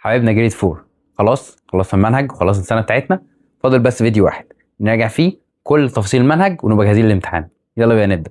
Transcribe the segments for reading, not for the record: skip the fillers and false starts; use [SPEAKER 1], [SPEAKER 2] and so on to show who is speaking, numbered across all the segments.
[SPEAKER 1] حبايبنا جريد 4 خلاص خلصنا المنهج وخلصنا السنه بتاعتنا. فاضل بس فيديو واحد نراجع فيه كل تفاصيل المنهج ونبقى جاهزين للامتحان. يلا بينا نبدا.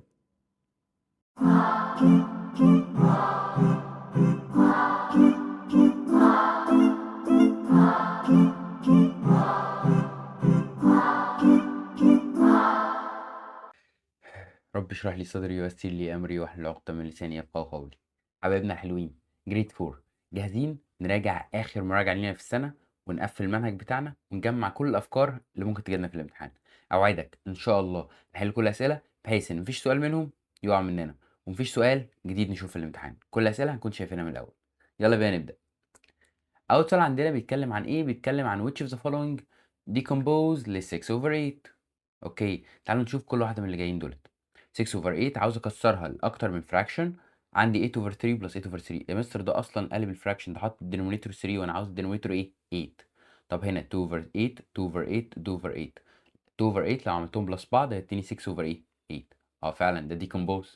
[SPEAKER 1] رب اشرح لي صدري ويسر لي امري واحلل عقدة من لساني يفقهوا قولي. حبايبنا الحلوين جريد 4 جاهزين نراجع اخر مراجعه لينا في السنه ونقفل المنهج بتاعنا ونجمع كل الافكار اللي ممكن تجيلنا في الامتحان. اوعدك ان شاء الله نحل كل الاسئله بحيث ان مفيش سؤال منهم يقع مننا ومفيش سؤال جديد نشوف في الامتحان. كل الاسئله هنكون شايفينها من الاول. يلا بينا نبدا. اول سؤال عندنا بيتكلم عن ايه؟ بيتكلم عن which of the following decompose ل 6 over 8. اوكي تعالوا نشوف كل واحده من اللي جايين دولت. 6 over 8 عاوز اكسرها لاكتر من فراكشن. عندي 8 over 3 plus 8 over 3. يا مستر ده اصلا قلب الفراكشن ده حط الدينومينيتور 3 وانا عاوز الدينومينيتور ايه 8. طب هنا 2 over 8 2 over 8 2 over 8 2 over 8 لو عملتهم بلس بعض هيديني 6 over ايه 8. فعلا ده decompose.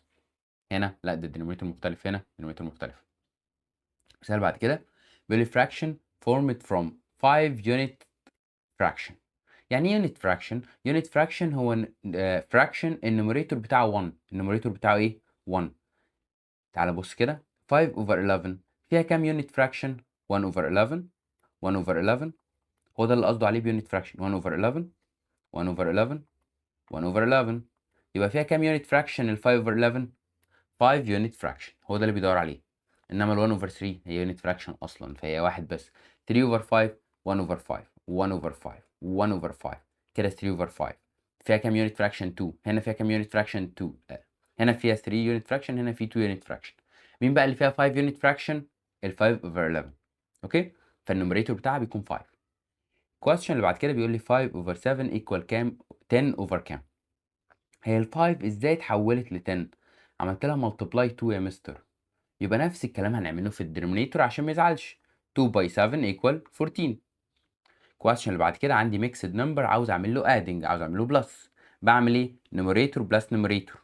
[SPEAKER 1] هنا لا ده الدينومينيتور مختلف هنا الدينومينيتور مختلف. مثال بعد كده بيقول لي fraction formed from 5 unit fraction. يعني ايه unit fraction؟ unit fraction هو fraction النوميريتور بتاعه 1. النوميريتور بتاعه ايه 1. تعال بص كده 5 over 11 فيها كام unit fraction؟ 1 over 11 1 over 11. هو ده اللي قصده عليه بيونت fraction 1 over 11 1 over 11 1 over 11. يبقى فيها كام unit fraction ال 5 over 11؟ 5 unit fraction. هو ده اللي بيدور عليه. انما ال 1 over 3 هي unit fraction اصلا فهي واحد بس. 3 over 5 1 over 5 1 over 5 1 over 5 كده 3 over 5. فيها كام unit fraction 2. هنا فيها كام unit fraction 2. هنا فيها 3 unit fraction هنا في 2 unit fraction. مين بقى اللي فيها 5 unit fraction؟ ال 5 over 11. اوكي فالنوميريتور بتاعها بيكون 5. question اللي بعد كده بيقول لي 5 over 7 equal كام 10 over كام. هي ال 5 ازاي اتحولت ل 10؟ عملت لها multiply 2 يا مستر. يبقى نفس الكلام هنعمله في الدينومينيتور عشان ما يزعلش. 2 by 7 equal 14. question اللي بعد كده عندي mixed number عاوز اعمل له adding عاوز اعمل له بلس. بعمل ايه؟ numerator plus numerator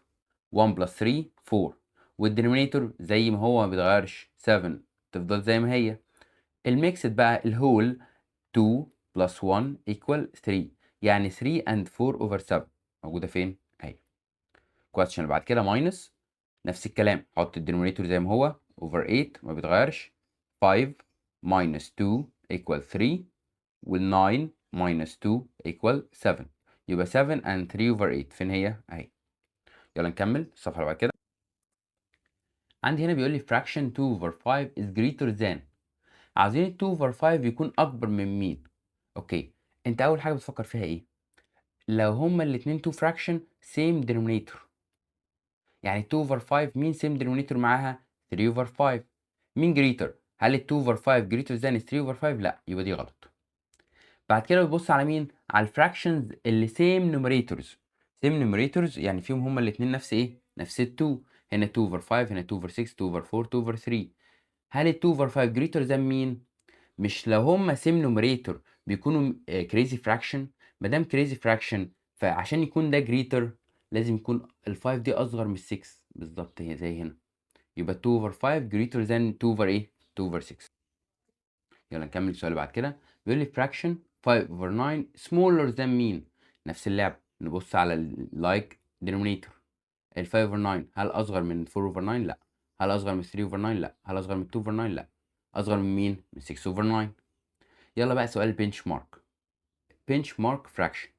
[SPEAKER 1] 1 plus 3 4 والدينومينيتور زي ما هو ما بيتغيرش 7 تفضل زي ما هي. الميكسد بقى الهول 2 plus 1 equal 3 يعني 3 and 4 over 7 موجودة فين؟ اهي. question اللي بعد كده minus نفس الكلام حط الدينومينيتور زي ما هو over 8 ما بيتغيرش 5 minus 2 equal 3 وال 9 minus 2 equal 7 يبقى 7 and 3 over 8 فين هي؟ اهي. يلا نكمل الصفحة اللي بعد كده. عندي هنا بيقول لي fraction 2 over 5 is greater than. عايزين ال 2 over 5 يكون أكبر من مين؟ أوكي أنت أول حاجة بتفكر فيها إيه؟ لو هما الاتنين 2 fraction same denominator. يعني 2 over 5 مين same denominator معاها؟ 3 over 5. مين greater؟ هل ال 2 over 5 greater than ال 3 over 5؟ لا يبقى دي غلط. بعد كده بتبص على مين؟ على الفراكشنز اللي same numerators. same numerators يعني فيهم هما الاتنين نفس ايه؟ نفس ال 2. هنا 2 over 5 هنا 2 over 6 2 over 4 2 over 3. هل ال 2 over 5 greater than مين؟ مش لو هما same numerator بيكونوا crazy fraction. مادام crazy fraction فعشان يكون ده greater لازم يكون ال 5 دي اصغر من 6 بالظبط هي زي هنا. يبقى 2 over 5 greater than 2 over ايه؟ 2 over 6. يلا نكمل السؤال اللي بعد كده. بيقول لي fraction 5 over 9 smaller than مين؟ نفس اللعبة نبص على ال like denominator. ال 5 over 9 هل أصغر من 4 over 9؟ لا. هل أصغر من 3 over 9؟ لا. هل أصغر من 2 over 9؟ لا. أصغر من مين؟ من 6 over 9. يلا بقى سؤال benchmark. benchmark fraction.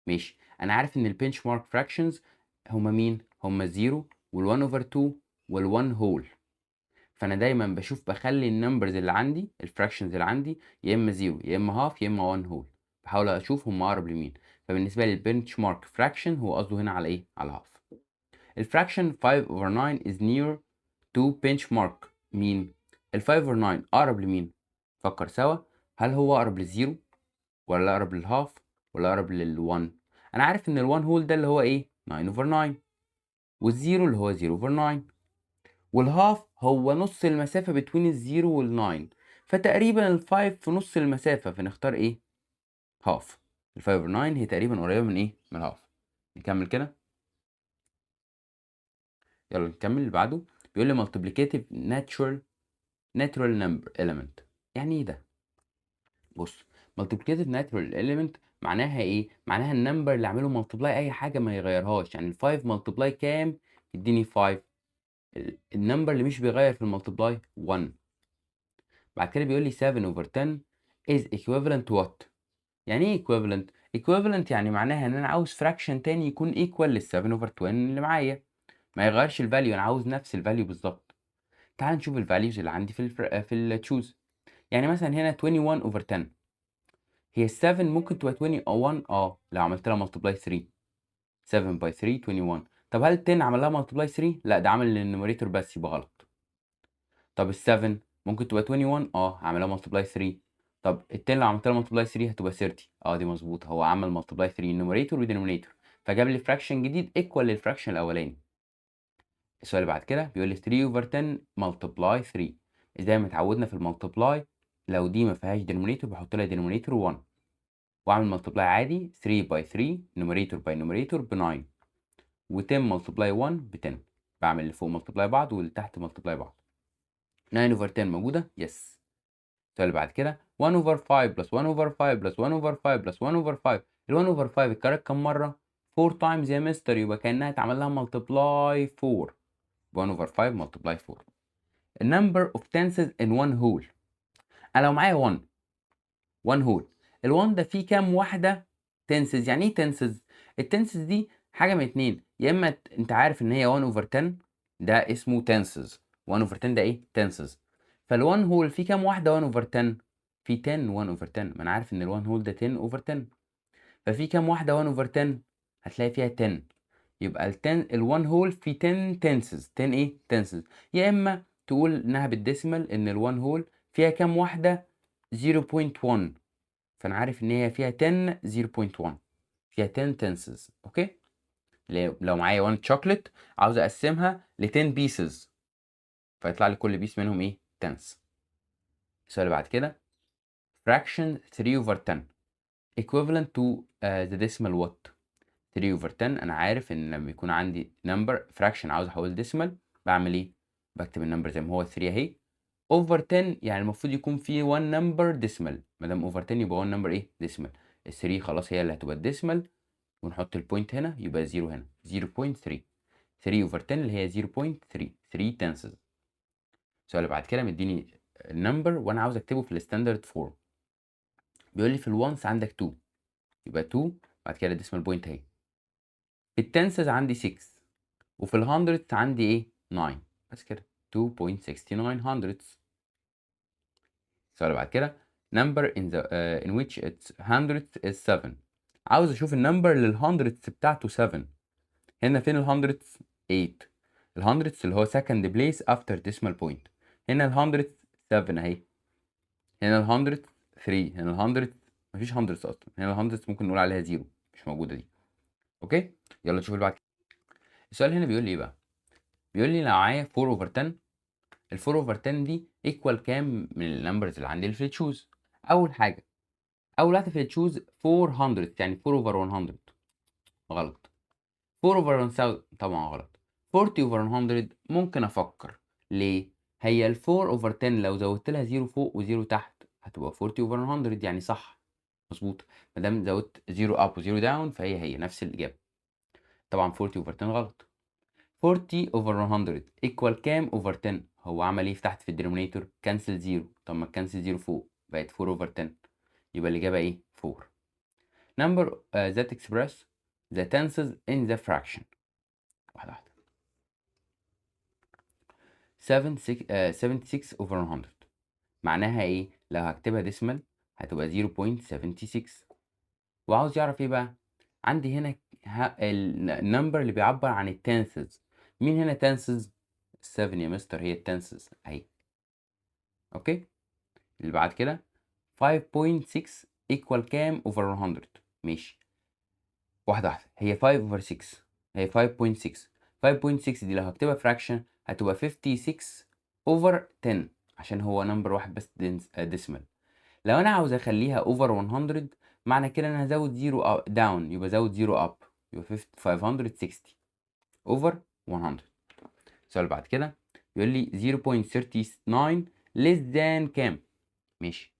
[SPEAKER 1] ماشي أنا عارف إن ال benchmark fractions هما مين؟ هما 0 وال 1 over 2 وال 1 whole. فانا دايما بخلي النمبرز اللي عندي الفراكشنز اللي عندي يا اما 0 يا اما هاف يا اما 1 هول. بحاول اشوف هم اقرب لمين. فبالنسبه لي البنش مارك فراكشن هو قصده هنا على ايه؟ على هاف. الفراكشن 5 over 9 is near to benchmark مين؟ ال 5 over 9 اقرب لمين؟ فكر سوا. هل هو اقرب للزيرو ولا اقرب للهاف ولا اقرب لل1؟ انا عارف ان ال1 هول ده اللي هو ايه 9 over 9 والزيرو اللي هو 0 over 9 والهاف هو نص المسافة بين الزيرو والناين. فتقريبا الفايف في نص المسافة فنختار ايه؟ هاف. الفايف والناين هي تقريبا قريبة من ايه؟ من الهاف. نكمل كده. يلا نكمل اللي بعده. بيقول لي multiplicative natural number element. يعني ايه ده؟ بص، multiplicative natural element معناها ايه؟ معناها النمبر اللي اعمله multiply اي حاجه ما يغيرهاش. يعني ال 5 multiply كام؟ يديني 5. النمبر اللي مش بيغير في المultiply 1. بعد كده بيقول لي 7 over 10 is equivalent to what؟ يعني ايه equivalent؟ equivalent يعني معناها ان انا عاوز fraction تاني يكون equal لل 7 over 20 اللي معايا، ما يغيرش الفاليو، انا عاوز نفس الفاليو بالظبط. تعال نشوف الفاليوز اللي عندي في التشوز. يعني مثلا هنا 21 over 10، هي ال 7 ممكن تبقى 21 لو عملت لها multiply 3. 7 by 3 21. طب هل 10 عمل لها multiply 3؟ لا، ده عامل للنوميريتور بس، يبقى غلط. طب ال 7 ممكن تبقى 21، هعملها multiply 3. طب ال 10 لو عملت لها multiply 3 هتبقى 30. دي مظبوطه، هو عمل multiply 3 نوميريتور ودينومينيتور، فجاب لي فراكشن جديد ايكوال للفراكشن الاولاني. السؤال اللي بعد كده بيقول لي 3 over 10 multiply 3. زي ما اتعودنا في المالتبلاي، لو دي ما فيهاش دينومينيتور بحط لها دينومينيتور 1، واعمل مالتبلاي عادي 3 by 3 نوميريتور باي نوميريتور ب 9، و10 ملتبلاي 1 ب 10. بعمل اللي فوق ملتبلاي بعض واللي تحت ملتبلاي بعض. 9 over 10 موجودة؟ يس. السؤال اللي بعد كده 1 over 5 plus 1 over 5 plus 1 over 5 plus 1 over 5. ال 1 over 5 اتكررت كام مرة؟ 4 times يا مستر، يبقى كأنها اتعمل لها ملتبلاي 4. 1 over 5 ملتبلاي 4. النمبر اوف tenses in one whole. انا لو معايا 1 هول، ال1 ده فيه كام واحدة تنسز؟ يعني ايه تنسز؟ التنسز دي حاجة من اتنين، يا اما انت عارف ان هي 1 over 10، ده اسمه تنسز. 1 over 10 ده ايه؟ تنسز. فال1 هول فيه كام واحدة 1 over 10؟ في 10 1 over 10، ما انا عارف ان ال1 هول ده 10 over 10. ففي كام واحدة 1 over 10؟ هتلاقي فيها 10. يبقى ال1 هول فيه 10 تنسز. 10 ايه؟ تنسز. يا اما تقول انها بالديسيمال، ان ال1 هول فيها كام واحدة؟ 0.1. فانا عارف ان هي فيها 10 0.1، فيها 10 تنسز. اوكي. لو معايا 1 شوكليت عاوز اقسمها ل 10 بيسز، فيطلع لي كل بيس منهم ايه؟ تنس. السؤال اللي بعد كده fraction 3 over 10 equivalent to the decimal what؟ 3 over 10 انا عارف ان لما يكون عندي number fraction عاوز احول decimal، بعمل ايه؟ بكتب النمبر زي ما هو 3 اهي. over 10 يعني المفروض يكون في 1 number decimal، ما دام over 10 يبقى 1 number ايه؟ decimal. ال 3 خلاص هي اللي هتبقى الديسمال، ونحط البوينت هنا يبقى 0 هنا 0.3. 3 over 10 اللي هي 0.3 3 تنسز. السؤال اللي بعد كده مديني النمبر وانا عاوز اكتبه في الستاندرد فورم. بيقول لي في الوانس عندك 2، يبقى 2 بعد كده الديسمال بوينت اهي. في التنسز عندي 6، وفي الهندردز عندي ايه؟ 9. بس كده 2.69 hundredths. السؤال اللي بعد كده number in which its hundredths is 7. عاوز اشوف النمبر اللي الهندردز بتاعته 7. هنا فين الهندردز؟ 8. الهندردز اللي هو second place after decimal point. هنا الهندردز 7 اهي. هنا الهندردز 3. هنا الهندردز مفيش هندردز اصلا. هنا الهندردز ممكن نقول عليها 0، مش موجوده دي. اوكي، يلا نشوف اللي بعد كده. السؤال هنا بيقول لي ايه بقى؟ بيقول لي لو معايا 4 over 10، ال 4 over 10 دي ايكوال كام من النمبرز اللي عندي اللي في التشوز؟ اول حاجه، اول واحده في التشوز 400، يعني 4 over 100. غلط. 4 over 1000 طبعا غلط. 40 over 100 ممكن افكر. ليه؟ هي ال 4 over 10 لو زودت لها 0 فوق و0 تحت هتبقى 40 over 100، يعني صح. مظبوط. ما دام زودت 0 اب و0 داون فهي نفس الاجابه. طبعا 40 over 10 غلط. 40 over 100 ايكوال كام over 10؟ هو عمل ايه في تحت في الدينومينيتور؟ كنسل 0. طب ما تكنسل 0 فوق بقت 4 over 10، يبقى الاجابه ايه؟ 4. number that express the tenses in the fraction. واحده واحده. 76 over 100 معناها ايه؟ لو هكتبها ديسمال هتبقى 0.76. وعاوز يعرف ايه بقى؟ عندي هنا النمبر اللي بيعبر عن التنسز. مين هنا تنسز؟ 7 يا مستر، هي التنسز اهي. اوكي. اللي بعد كده 5.6 equal كام over 100؟ ماشي، واحدة واحدة. هي 5 over 6، هي 5.6. 5.6 دي لو هكتبها fraction هتبقى 56 over 10، عشان هو نمبر واحد بس ديسمال. لو انا عاوز اخليها over 100 معنى كده انا هزود 0 down، يبقى زود 0 up، يبقى 560 over 100. السؤال اللي بعد كده بيقول لي 0.39 less than كام؟ ماشي،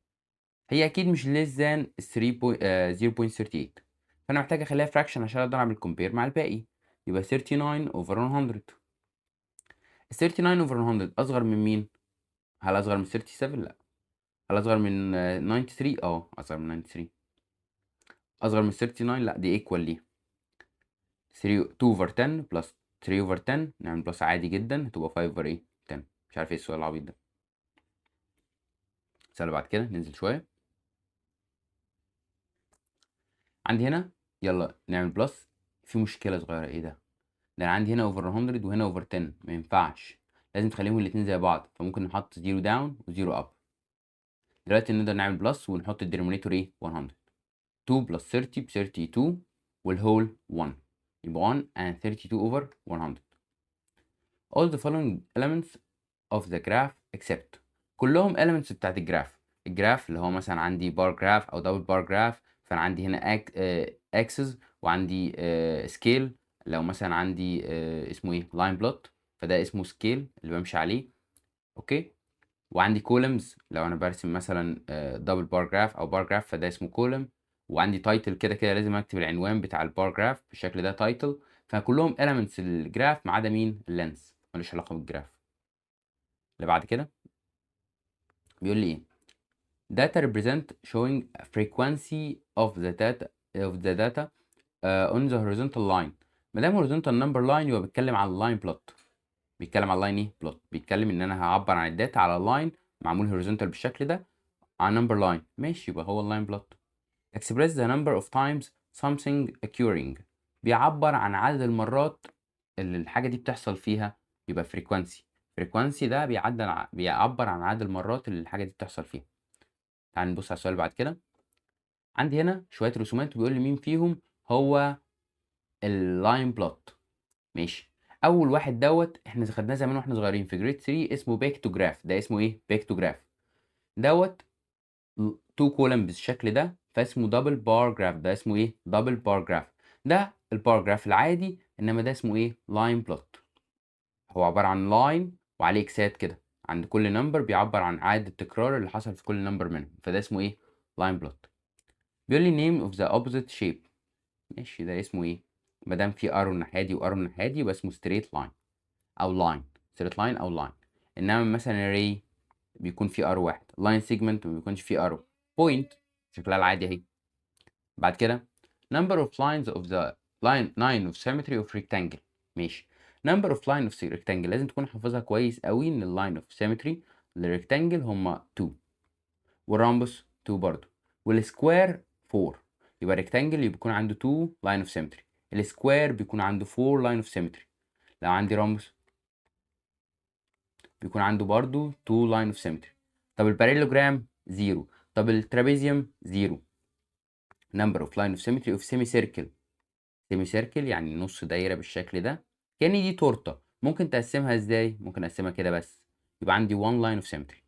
[SPEAKER 1] هي اكيد مش less than 0.38، فانا محتاج اخليها fraction عشان اقدر اعمل compare مع الباقي. يبقى 39 over 100. ال 39 over 100 اصغر من مين؟ هل اصغر من 37؟ لا. هل اصغر من 93؟ اصغر من 93. اصغر من 39؟ لا، دي equal ليه. 3 2 over 10 plus 3 over 10 نعمل بلس عادي جدا، هتبقى 5 over 10. مش عارف ايه السؤال العبيط ده. السؤال اللي بعد كده ننزل شويه. عندي هنا، يلا نعمل بلس. في مشكله صغيره، ايه ده؟ ده انا عندي هنا اوفر 100 وهنا اوفر 10، ما ينفعش. لازم تخليهم الاتنين زي بعض، فممكن نحط 0 داون و0 اب. دلوقتي نقدر نعمل بلس ونحط الدينومينيتور ايه 100. 2 بلس 30 ب 32 والهول 1، يبقى 1 and 32 over 100. all the following elements of the graph except. كلهم elements بتاعت الجراف. الجراف اللي هو مثلا عندي بار جراف او دبل بار جراف، فانا عندي هنا اكسس وعندي سكيل. لو مثلا عندي اسمه ايه لاين بلوت، فده اسمه سكيل اللي بمشي عليه. اوكي. وعندي كولمز، لو انا برسم مثلا دبل بار جراف او بار جراف فده اسمه كولم. وعندي تايتل، كده كده لازم اكتب العنوان بتاع البار جراف بالشكل ده تايتل. فكلهم elements الجراف ما عدا مين؟ اللينس، ملوش علاقه بالجراف. اللي بعد كده بيقول لي ايه؟ data represent showing frequency of the data on the horizontal line. ما دام horizontal number line يبقى بيتكلم على اللاين بلوت. بيتكلم على اللاين ايه بلوت، بيتكلم ان انا هعبر عن الداتا على اللاين معمول horizontal بالشكل ده على number line. ماشي، يبقى هو اللاين بلوت. express the number of times something occurring. بيعبر عن عدد المرات اللي الحاجة دي بتحصل فيها، يبقى frequency. frequency ده بيعبر عن عدد المرات اللي الحاجة دي بتحصل فيها. تعال نبص على السؤال اللي بعد كده. عندي هنا شوية رسومات وبيقول لي مين فيهم هو اللاين بلوت. ماشي. أول واحد دوت احنا خدناه زمان واحنا صغيرين في جريد 3، اسمه بيكتوجراف. ده اسمه ايه؟ بيكتوجراف دوت. تو كولم بالشكل ده، فاسمه دبل بار جراف. ده اسمه ايه؟ دبل بار جراف. ده البار جراف العادي، انما ده اسمه ايه؟ لاين بلوت. هو عبارة عن لاين وعليه اكسات كده، عند كل نمبر بيعبر عن عدد التكرار اللي حصل في كل نمبر منهم، فده اسمه ايه؟ لاين بلوت. بيقول لي name of the opposite shape. ماشي، ده اسمه ايه؟ ما دام في ارو الناحيه دي وارو الناحيه دي يبقى اسمه straight line او line. straight line او line. انما مثلا array بيكون في ارو واحد، line segment ما بيكونش في ارو. point شكلها العادي اهي. بعد كده number of lines of the line of symmetry of rectangle. ماشي. number of line of rectangle لازم تكون حافظها كويس قوي، ان line of symmetry للريكتانجل هما 2، والرامبس 2 برضه، والسكوير 4. يبقى ريكتانجل بيكون عنده 2 لاين اوف سيمتري، السكوير بيكون عنده 4 لاين اوف سيمتري. لو عندي رامبس بيكون عنده برضه 2 لاين اوف سيمتري. طب الباراليلوجرام 0. طب الترابيزيوم 0. نمبر اوف لاين اوف سيمتري اوف سيمي سيركل. سيمي سيركل يعني نص دايره بالشكل ده، كأن دي تورته. ممكن تقسمها ازاي؟ ممكن اقسمها كده بس، يبقى عندي 1 لاين اوف سيمتري.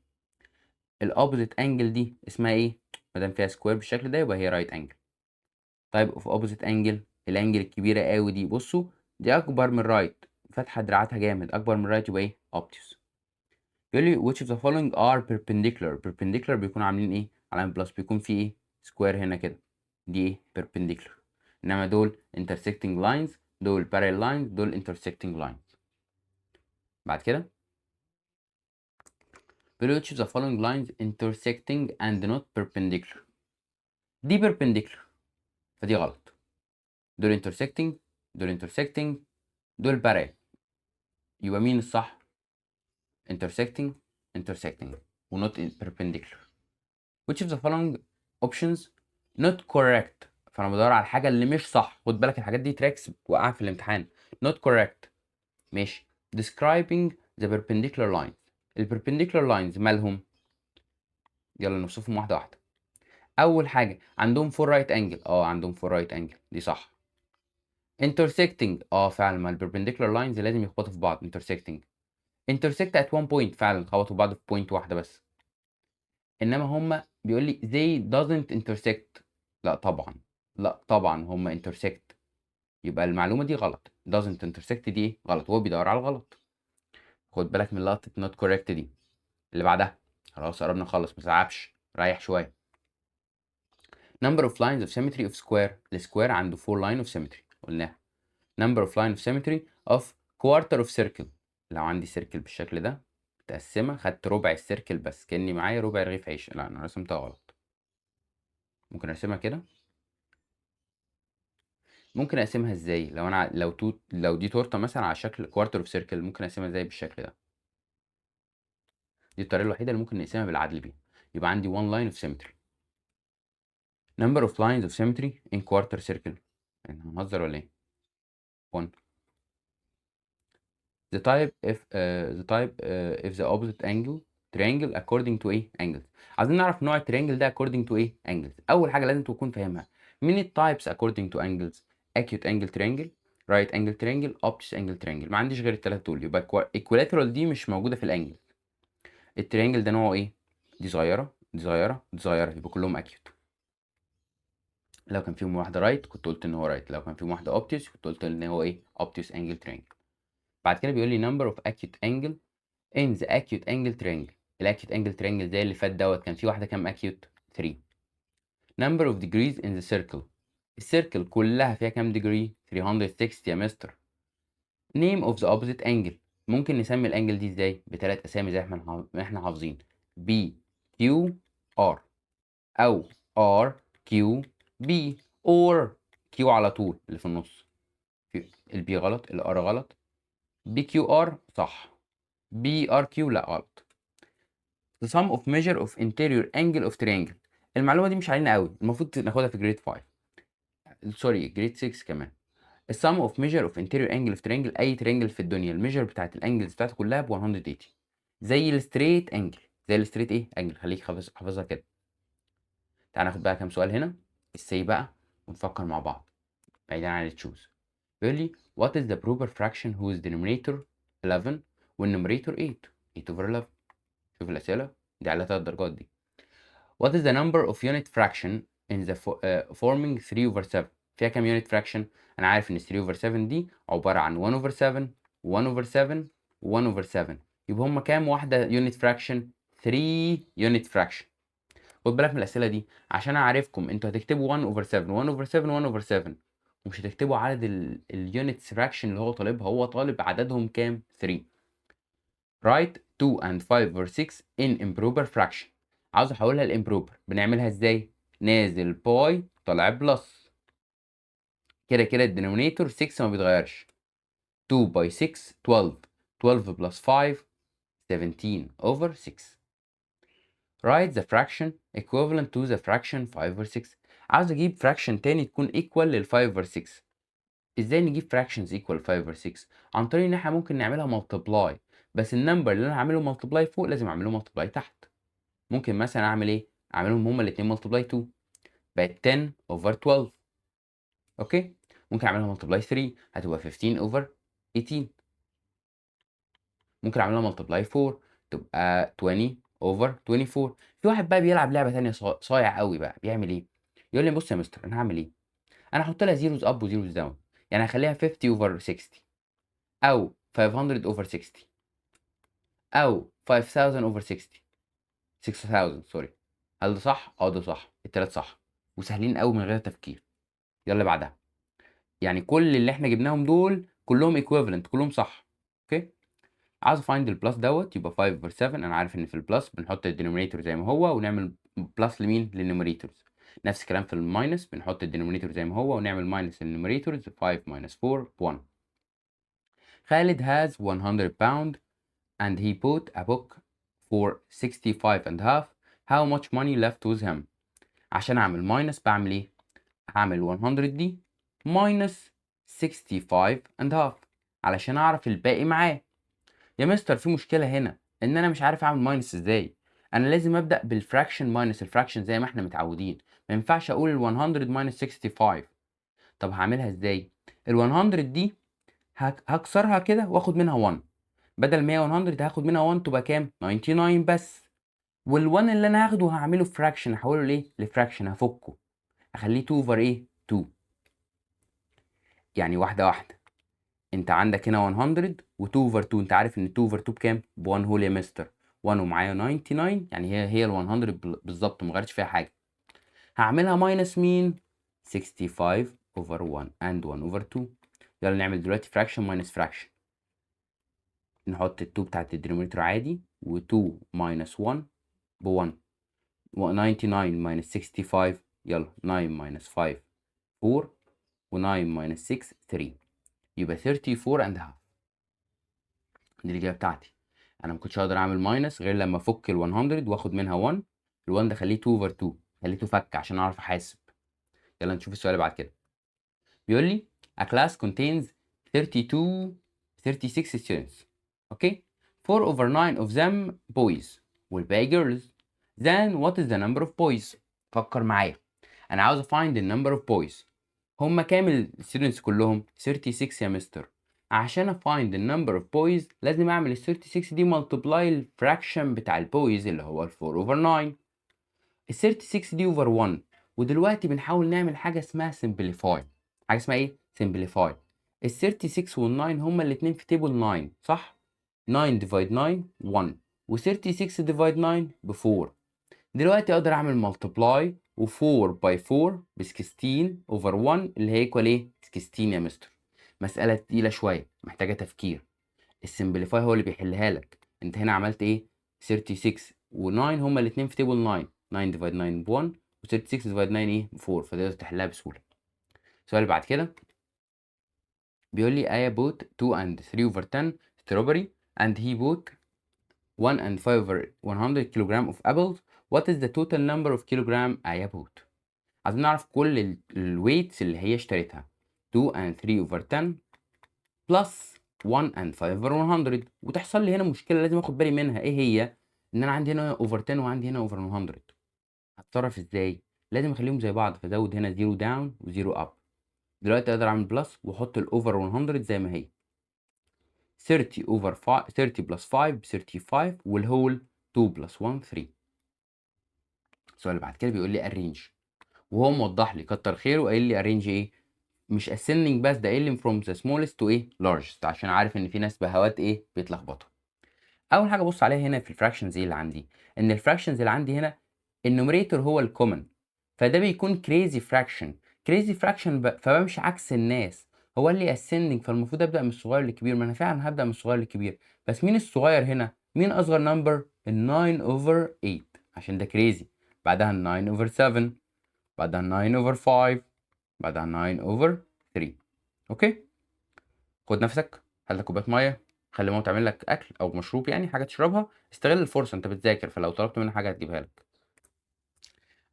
[SPEAKER 1] الاوبوزيت انجل دي اسمها ايه؟ ما دام فيها سكوير بالشكل ده يبقى هي رايت انجل. طيب اوف اوبوزيت انجل، الانجل الكبيره قوي دي، بصوا دي اكبر من رايت، فاتحه دراعاتها جامد، اكبر من رايت يبقى ايه؟ اوبتيوس. بيقول لي which of the following are perpendicular. perpendicular بيكونوا عاملين ايه؟ علامه بلس، بيكون في ايه؟ سكوير هنا كده، دي ايه؟ perpendicular. انما دول intersecting lines، دول parallel lines، دول intersecting lines. بعد كده بيقول لي which of the following lines intersecting and not perpendicular. دي perpendicular فدي غلط. دول intersecting، دول intersecting، دول parallel. يبقى مين الصح؟ intersecting، intersecting و not perpendicular. which of the following options not correct. فانا بدور على الحاجه اللي مش صح. خد بالك الحاجات دي تراكس وقع في الامتحان. not correct. ماشي. describing the perpendicular lines. البربنديكولار لاينز مالهم؟ يلا نوصفهم واحده واحده. اول حاجه عندهم فور رايت انجل، عندهم فور رايت انجل، دي صح. intersecting، فعلا ما البربنديكولار لاينز لازم يخبطوا في بعض. intersecting. intersect at one point، فعلا خبطوا بعض في بوينت واحده بس. انما هما بيقول لي they doesn't intersect. لا طبعا، لا طبعا هما intersect. يبقى المعلومه دي غلط. doesn't intersect دي ايه؟ غلط، هو بيدور على الغلط. خد بالك من لقطه not correct دي. اللي بعدها خلاص قربنا نخلص، ما تلعبش، ريح شويه. number of lines of symmetry of square. السكوير عنده 4 line of symmetry قلناها. number of line of symmetry of quarter of circle. لو عندي سيركل بالشكل ده متقسمة، خدت ربع السيركل بس، كأني معايا ربع رغيف عيش. لا أنا رسمتها غلط. ممكن أرسمها كده. ممكن أقسمها إزاي؟ لو أنا لو دي تورتة مثلا على شكل quarter of circle، ممكن أقسمها إزاي بالشكل ده؟ دي الطريقة الوحيدة اللي ممكن نقسمها بالعدل بيها. يبقى عندي one line of symmetry. number of lines of symmetry in quarter circle. احنا هنهزر ولا ايه؟ 1. the type if the opposite angle triangle according to ايه angles. عايزين نعرف نوع التريانجل ده according to ايه angles. اول حاجة لازم تكون فاهمها مين التايبس according to angles. acute angle triangle، right angle triangle، obtuse angle triangle. ما عنديش غير الثلاثة دول. يبقى equilateral دي مش موجودة في الانجل. التريانجل ده نوعه ايه؟ دي صغيرة دي صغيرة دي صغيرة، يبقى كلهم acute. لو كان فيهم واحدة رايت كنت قلت ان هو رايت، لو كان فيهم واحدة اوبتيوس كنت قلت ان هو ايه obtuse angle triangle. بعد كده بيقول لي number of acute angle in the acute angle triangle. الاكيوت angle triangle زي اللي فات دوت كان في واحدة كام acute؟ 3. number of degrees in the circle. السيركل كلها فيها كام degree؟ 360 يا مستر. name of the opposite angle. ممكن نسمي الانجل دي ازاي؟ بثلاث اسامي زي ما احنا حافظين. B Q R او R Q B or Q على طول اللي في النص. البي غلط، الار غلط، بي كيو ار صح، بي ار كيو لا غلط. the sum of measure of interior angle of triangle. المعلومه دي مش علينا قوي، المفروض ناخدها في جريد 5، سوري جريد 6 كمان. السم اوف ميجر اوف انتيريور انجل اوف ترينجل. اي ترينجل في الدنيا الميجر بتاعت الانجلز بتاعته كلها ب 180. زي الستريت انجل، زي الستريت ايه انجل. خليك حافظها كده. تعال ناخد بقى كام سؤال هنا السي بقى ونفكر مع بعض بعيدا عن التشوز. بيقول لي what is the proper fraction whose denominator 11 والنوميريتور 8 8 over 11. شوف الاسئله دي على 3 درجات دي. what is the number of unit fraction in the forming 3 over 7. فيها كام unit fraction؟ انا عارف ان 3 over 7 دي عباره عن 1 over 7 1 over 7 1 over 7. يبقى هم كام واحده unit fraction؟ 3 unit fraction. خد بالك من الاسئله دي عشان اعرفكم انتوا هتكتبوا 1 over 7 1 over 7 1 over 7 ومش هتكتبوا عدد اليونتس فراكشن اللي هو طالبها. هو طالب عددهم كام؟ 3. write 2 and 5 over 6 in improper fraction. عاوز احولها لامبروبر. بنعملها ازاي؟ نازل باي طالع بلس. كده كده الدينومينيتور 6 ما بيتغيرش. 2 باي 6 12 12 بلس 5 17 over 6. write the fraction equivalent to the fraction 5 over 6. عاوز اجيب fraction تاني تكون equal لل 5 over 6. ازاي نجيب fractions equal 5 over 6؟ عن طريق ان احنا ممكن نعملها multiply، بس النمبر اللي انا هعمله multiply فوق لازم اعمله multiply تحت. ممكن مثلا اعمل ايه؟ اعملهم هما الاتنين multiply 2 بقت 10 over 12. اوكي. ممكن اعملها multiply 3 هتبقى 15 over 18. ممكن اعملها multiply 4 تبقى 20 over 24. في واحد بقى بيلعب لعبه ثانيه صايع قوي بقى بيعمل ايه؟ يقول لي بص يا مستر انا هعمل ايه؟ انا هحط لها زيروز اب وزيروز داون. يعني هخليها 50 over 60 او 500 over 60 او 5000 over 60 6000 سوري. هل ده صح؟ اه ده صح، التلات صح وسهلين قوي من غير تفكير. يلا بعدها. يعني كل اللي احنا جبناهم دول كلهم equivalent كلهم صح. اوكي. عاوز find البلس دوت يبقى 5 over 7. انا عارف ان في البلس بنحط الدينومينيتور زي ما هو ونعمل بلس لمين؟ للنوميريتورز. نفس الكلام في الماينس بنحط الدينومينيتور زي ما هو ونعمل ماينس للنوميريتورز. 5 minus 4 1. Khalid has 100 pound and he bought a book for 65 and a half. How much money left with him. عشان اعمل ماينس بعمل ايه؟ هعمل 100 دي ماينس 65 and a half علشان اعرف الباقي معاه. يا مستر في مشكلة هنا ان انا مش عارف اعمل ماينس ازاي. انا لازم ابدا بالفراكشن ماينس الفراكشن زي ما احنا متعودين. ما ينفعش اقول ال 100 ماينس 65. طب هعملها ازاي؟ ال 100 دي هكسرها كده واخد منها 1. بدل ما هي 100 هاخد منها 1 تبقى كام؟ 99 بس. وال1 اللي انا هاخده هعمله فراكشن هحوله لايه؟ لفراكشن هفكه اخليه 2 over ايه؟ 2. يعني واحده واحده. انت عندك هنا 100 و2 over 2. انت عارف ان 2 over 2 بكام؟ ب1 هول يا مستر. 1 ومعايا 99 يعني هي ال 100 بالظبط ما غيرتش فيها حاجه. هعملها ماينس مين؟ 65 over 1 and 1 over 2. يلا نعمل دلوقتي fraction minus fraction. نحط ال 2 بتاعت الدينومينيتور عادي، و 2 minus 1 ب 1، و 99 minus 65. يلا 9 minus 5 4، و 9 minus 6 3، يبقى 34 and half. دي الإجابة بتاعتي. أنا مكنتش هقدر أعمل ماينس غير لما أفك ال 100 وآخد منها 1. ال 1 ده خليه 2 over 2، خليته فك عشان أعرف أحاسب. يلا نشوف السؤال اللي بعد كده. بيقول لي a class contains 36 students. اوكي 4 over 9 of them boys والباقي girls. Then what is the number of boys؟ فكر معايا. انا عاوز find the number of boys. هما كام ال students كلهم؟ 36 يا مستر. عشان find the number of boys لازم اعمل ال 36 دي multiply الفراكشن بتاع البويز اللي هو ال 4 over 9. ال 36 دي over 1. ودلوقتي بنحاول نعمل حاجة اسمها simplify. حاجة اسمها ايه؟ simplify. ال 36 وال 9 هما الاتنين في تيبل 9 صح؟ 9 divide 9 1، و 36 divide 9 ب 4. دلوقتي اقدر اعمل multiply و 4 by 4 ب 16 over 1 اللي هي equal ايه؟ 16 يا مستر. مسألة تقيلة شوية محتاجة تفكير. السمبليفاي هو اللي بيحلها لك. انت هنا عملت ايه؟ 36 و 9 هما الاتنين في تيبل 9. 9 divide 9 ب 1، و 36 divide 9 ايه؟ ب 4. فتقدر تحلها بسهولة. السؤال اللي بعد كده بيقول لي I bought 2 and 3 over 10 strawberry and he bought 1 and 5 over 100 kilogram of apples. What is the total number of kilogram I bought؟ عايزين نعرف كل الويتس اللي هي اشتريتها. 2 and 3 over 10 plus 1 and 5 over 100. وتحصل لي هنا مشكلة لازم اخد بالي منها. ايه هي؟ ان انا عندي هنا over 10 وعندي هنا over 100. هتصرف ازاي؟ لازم اخليهم زي بعض، فازود هنا 0 down و 0 up. دلوقتي اقدر اعمل بلس واحط الاوفر 100 زي ما هي. 30 over 5 30 plus 5 ب 35 والهول 2 plus 1 3. السؤال اللي بعد كده بيقول لي arrange، وهو موضح لي كتر خيره قايل لي arrange ايه؟ مش ascending بس، ده قايل لي from the smallest to ايه؟ largest، عشان عارف ان في ناس بهوات ايه؟ بيتلخبطوا. اول حاجه بص عليها هنا في الفراكشنز ايه اللي عندي؟ ان الفراكشنز اللي عندي هنا النوميريتور هو الكومن، فده بيكون كريزي فراكشن. كريزي فراكشن فبمشي عكس الناس. هو قال لي ascending فالمفروض ابدا من الصغير للكبير، ما انا فعلا هبدا من الصغير للكبير. بس مين الصغير هنا؟ مين اصغر نمبر؟ ال 9 over 8 عشان ده كريزي. بعدها ال 9 over 7، بعدها ال 9 over 5، بعدها ال 9 over 3. اوكي خد نفسك، هات لك كوبايه ميه، خلي ماما تعمل لك اكل او مشروب، يعني حاجه تشربها. استغل الفرصه انت بتذاكر، فلو طلبت منها حاجه هتجيبها لك.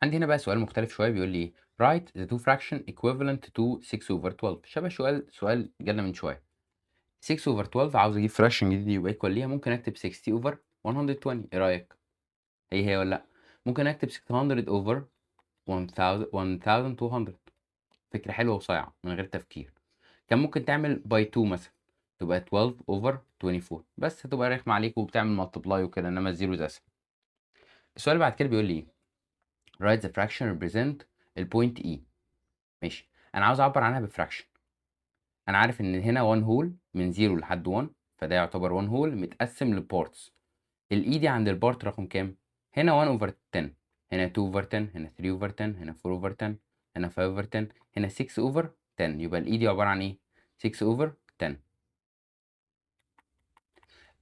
[SPEAKER 1] عندي هنا بقى سؤال مختلف شويه، بيقول لي write the two fraction equivalent to 6 over 12. شبه سؤال جالنا من شويه. 6 over 12 عاوز اجيب fraction جديد يبقى equal ليها. ممكن اكتب 60 over 120. ايه رايك؟ هي ولا لا؟ ممكن اكتب 600 over 1200. فكره حلوه وصايعه من غير تفكير. كان ممكن تعمل by 2 مثلا، تبقى 12 over 24، بس هتبقى رخمه عليك وبتعمل multiply وكده، انما الزيروز اسهل. السؤال اللي بعد كده بيقول لي ايه؟ write the fraction represent البوينت E. ماشي، انا عاوز اعبر عنها بفراكشن. انا عارف ان هنا 1 هول من 0 لحد 1، فده يعتبر 1 هول متقسم لبارتس. الاي دي عند البارت رقم كام؟ هنا 1 اوفر 10، هنا 2 اوفر 10، هنا 3 اوفر 10، هنا 4 اوفر 10، هنا 5 اوفر 10، هنا 6 اوفر 10. يبقى الاي دي عباره عن ايه؟ 6 اوفر 10.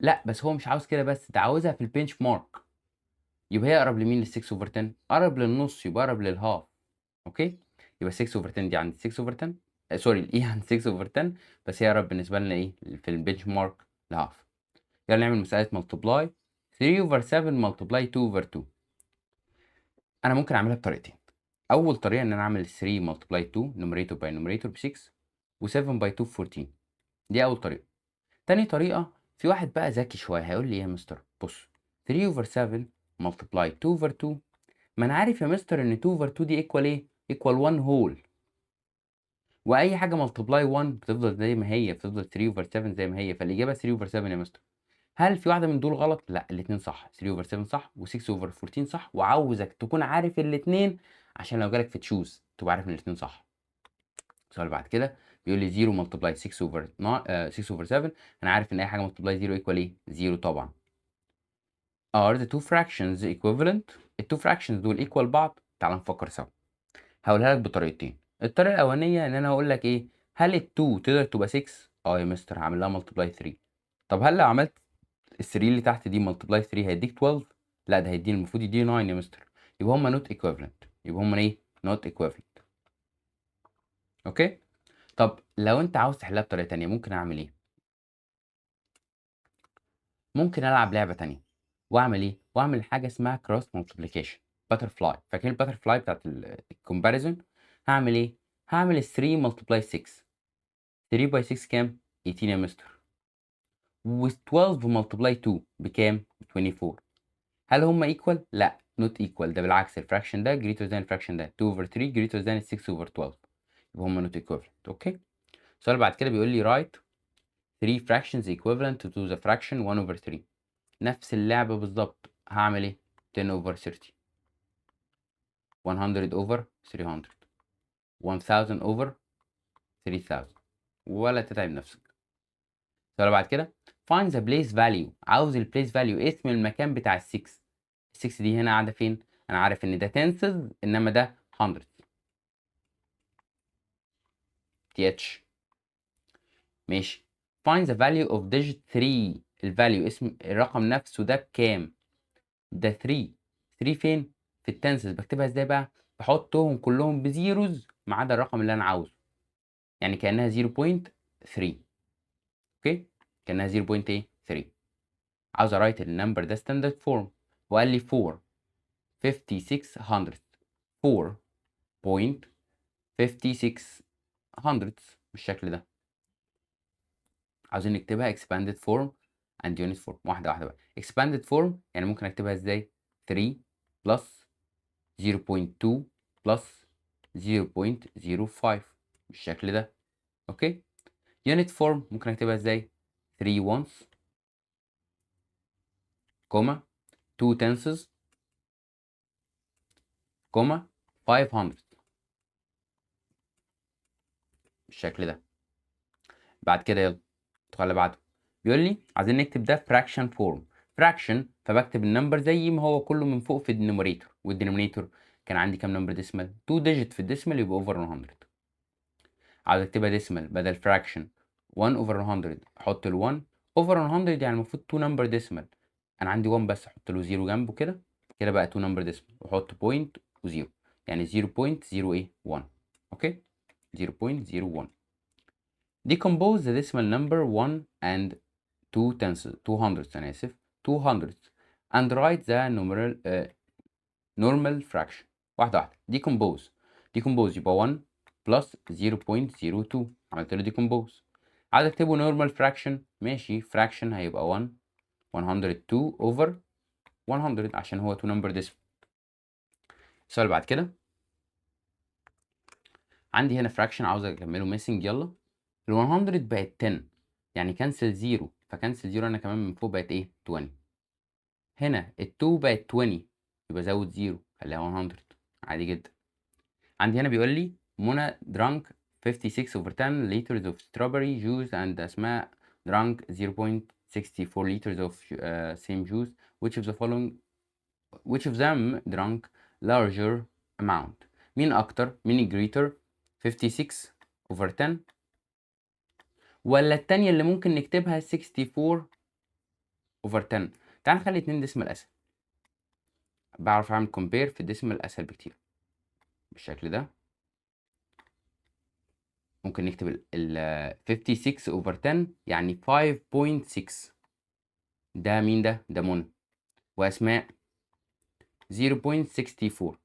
[SPEAKER 1] لا بس هو مش عاوز كده بس، ده عاوزها في البنش مارك. يبقى هي اقرب لمين؟ لل 6 اوفر 10؟ قرب للنص، يبقى قرب للهاف. اوكي يبقى 6 اوفر 10 دي عند 6 اوفر 10. سوري الاي عند 6 اوفر 10، بس هي اقرب بالنسبه لنا ايه في البنش مارك لهاف. يلا نعمل مساله ملتبلاي. 3 اوفر 7 ملتبلاي 2 اوفر 2. انا ممكن اعملها بطريقتين. اول طريقه ان انا اعمل 3 ملتبلاي 2 نوميريتور باي نوميريتور ب 6، و7 باي 2 ب 14. دي اول طريقه. تاني طريقه، في واحد بقى ذكي شويه هيقول لي ايه يا مستر؟ بص 3 اوفر 7 ملتبلاي 2 اوفر 2، ما انا عارف يا مستر ان 2 اوفر 2 دي ايكوال ايه؟ ايكوال 1 هول. واي حاجه ملتبلاي 1 بتفضل زي ما هي، بتفضل 3 اوفر 7 زي ما هي، فالاجابه 3 اوفر 7 يا مستر. هل في واحده من دول غلط؟ لا الاثنين صح. 3 اوفر 7 صح، و6 اوفر 14 صح، وعاوزك تكون عارف الاثنين عشان لو جالك في تشوز تبقى عارف ان الاثنين صح. السؤال بعد كده بيقول لي 0 ملتبلاي 6 اوفر 6 اوفر 7. انا عارف ان اي حاجه ملتبلاي 0 ايكوال ايه؟ 0 طبعا. are the two fractions equivalent؟ التو fractions دول equal بعض؟ تعال نفكر سوا. هاقولها لك بطريقتين. الطريقة الأولانية إن أنا هاقول لك إيه، هل ال2 تقدر تبقى 6؟ آه يا مستر هاعمل لها multiply 3. طب هل لو عملت ال3 اللي تحت دي multiply 3 هيدّيك 12؟ لأ ده هيدّيني المفروض يدّيني 9 يا مستر. يبقى هُم not equivalent. يبقى هُم إيه؟ not equivalent. أوكي؟ طب لو أنت عاوز تحلها بطريقة تانية ممكن أعمل إيه؟ ممكن ألعب لعبة تانية، وأعمل إيه؟ وأعمل حاجة اسمها cross multiplication butterfly. فاكرين الbutterfly بتاعة الcomparison؟ هاعمل إيه؟ هاعمل ال3 multiply 6. 3 by 6 كام؟ 18 يا مستر. و12 multiply 2 بكام؟ ب24. هل هم equal؟ لأ not equal. ده بالعكس الfraction ده greater than الfraction ده 2/3 greater than 6/12. يبقى هم not equivalent. أوكي؟ السؤال بعد كده بيقول لي write 3 fractions equivalent to the fraction 1/3. نفس اللعبة بالضبط. هاعمل إيه؟ 10/30. 100/300. 1000 over 3000. ولا تتعب نفسك. السؤال بعد كده find the place value. عاوز الplace value اسم المكان بتاع ال6. ال6 دي هنا قاعدة فين؟ أنا عارف إن ده tenses إنما ده hundreds. th. ماشي. find the value of digit 3. الvalue اسم الرقم نفسه ده بكام؟ ده 3. 3 فين؟ في التنسز. بكتبها ازاي بقى؟ بحطهم كلهم بزيروز ما عدا الرقم اللي أنا عاوزه. يعني كأنها 0.3. أوكي؟ كأنها 0.3. عاوز أرايت النمبر ده ستاندرد فورم وقال لي 4 5600. 4.5600 بالشكل ده. عاوزين نكتبها expanded form and unit form. واحدة واحدة بقى. expanded form يعني ممكن أكتبها إزاي؟ 3 plus 0.2 plus 0.05 بالشكل ده. أوكي؟ unit form ممكن أكتبها إزاي؟ 3 ones كوما 2 tenths كوما 500 بالشكل ده. بعد كده يلا ندخل على بعده. بيقول لي عايزين نكتب ده fraction form. fraction فبكتب النمبر زي ما هو كله من فوق في الدينوميريتور. والدينوميريتور كان عندي كام نمبر ديسمال؟ 2 ديجيت في الديسمال يبقى اوفر 100. عاوز اكتبها ديسمال بدل fraction 1 over 100 احط ال 1 over 100 يعني المفروض 2 نمبر ديسمال. انا عندي 1 بس احط له 0 جنبه كده. كده بقى 2 نمبر ديسمال واحط بوينت و0 يعني 0.01. اوكي 0.01. decompose the decimal number 1 and 2 tenths 200 أنا آسف 200 and write the normal fraction. واحدة واحدة. decompose يبقى 1 plus 0.02 عملت له decompose. عايز اكتبه normal fraction ماشي fraction هيبقى 1 102 over 100 عشان هو 2 number decimal. السؤال بعد كده عندي هنا fraction عاوز اكمله missing. يلا ال 100 بقت 10 يعني كنسل 0 فكنسل 0 انا كمان من فوق بقت ايه 20. هنا ال2 بقت 20 يبقى زود 0 خليها 100 عادي جدا. عندي هنا بيقول لي منى drank 56/10 liters of strawberry juice and أسماء drank 0.64 liters of same juice. which of them drank larger amount. مين أكتر؟ مين greater 56/10 ولا التانية اللي ممكن نكتبها 64/10؟ تعال نخلي اتنين ديسمال أسهل. بعرف أعمل compare في الديسمال أسهل بكتير بالشكل ده. ممكن نكتب ال 56/10 يعني 5.6. ده مين ده؟ ده منى. وأسماء 0.64.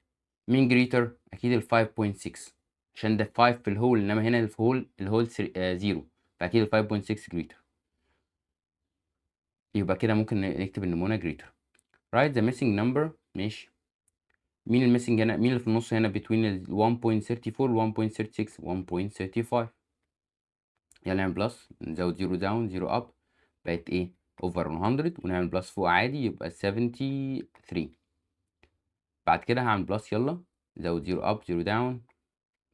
[SPEAKER 1] مين جريتر؟ أكيد ال 5.6 عشان ده 5 في الهول إنما هنا الهول 0 فأكيد ال 5.6 جريتر. يبقى كده ممكن نكتب إن منى جريتر. write the missing number. ماشي. مين الميسنج هنا؟ مين اللي في النص هنا between ال 1.34 و 1.36 1.35. يلا نعمل بلس نزود 0 داون 0 اب بقت ايه اوفر 100 ونعمل بلس فوق عادي يبقى 73. بعد كده هعمل بلس يلا زود 0 اب 0 داون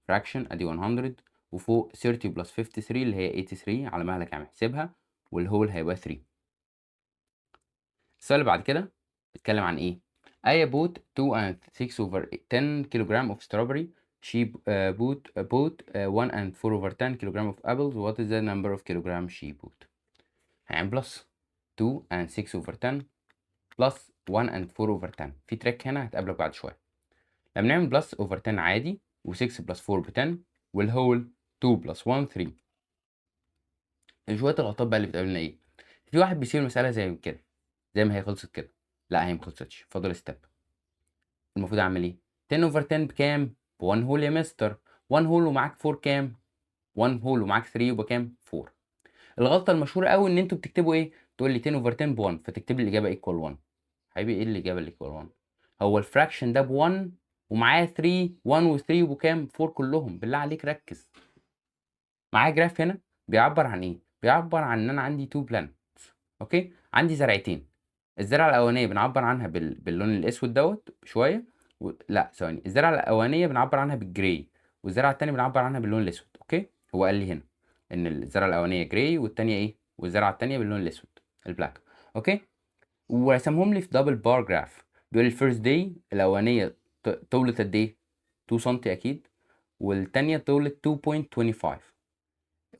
[SPEAKER 1] فراكشن ادي 100 وفوق 30 بلس 53 اللي هي 83 على مهلك عم احسبها والهول هيبقى 3. السؤال اللي بعد كده بيتكلم عن ايه؟ I bought 2 and 6/10 kilogram of strawberry. she bought 1 and 4 over 10 kilogram of apples. What is the number of kilograms she bought؟ هنعمل بلس 2 and 6 over 10 بلس 1 and 4 over 10. في تريك هنا هتقابلك بعد شوية. لما نعمل بلس over 10 عادي و6 بلس 4 ب 10 والهول 2 بلس 1 3. شوية الغلطات بقى اللي بتقابلنا ايه؟ في واحد بيسيب المسألة زي كده، زي ما هي خلصت كده. لا هي مخلصتش، فاضل ستيب. المفروض اعمل ايه؟ 10 over 10 بكام؟ ب 1 هول يا مستر. 1 هول ومعاك 4 كام؟ 1 هول ومعاك 3 يبقى كام؟ 4. الغلطة المشهورة قوي ان انتوا بتكتبوا ايه؟ تقول لي 10 over 10 ب 1 فتكتب لي الإجابة ايكوال 1. حبيبي ايه الإجابة اللي ايكوال 1؟ هو الفراكشن ده ب 1 ومعاه 3، 1 و 3 وبكام؟ 4 كلهم. بالله عليك ركز. معايا جراف هنا بيعبر عن ايه؟ بيعبر عن ان انا عندي 2 بلانتس. اوكي؟ عندي زرعتين. الزرعة الأولانية بنعبر عنها باللون الأسود دوت شوية لا ثواني، الزرعة الأولانية بنعبر عنها بالجراي والزرعة التانية بنعبر عنها باللون الأسود. أوكي؟ هو قال لي هنا إن الزرعة الأولانية جراي والتانية إيه؟ والزرعة التانية باللون الأسود البلاك. أوكي؟ ورسمهم لي في دبل بار جراف. بيقول لي الفيرست داي الأولانية طولت قد إيه؟ 2 سم أكيد، والتانية طولت 2.25.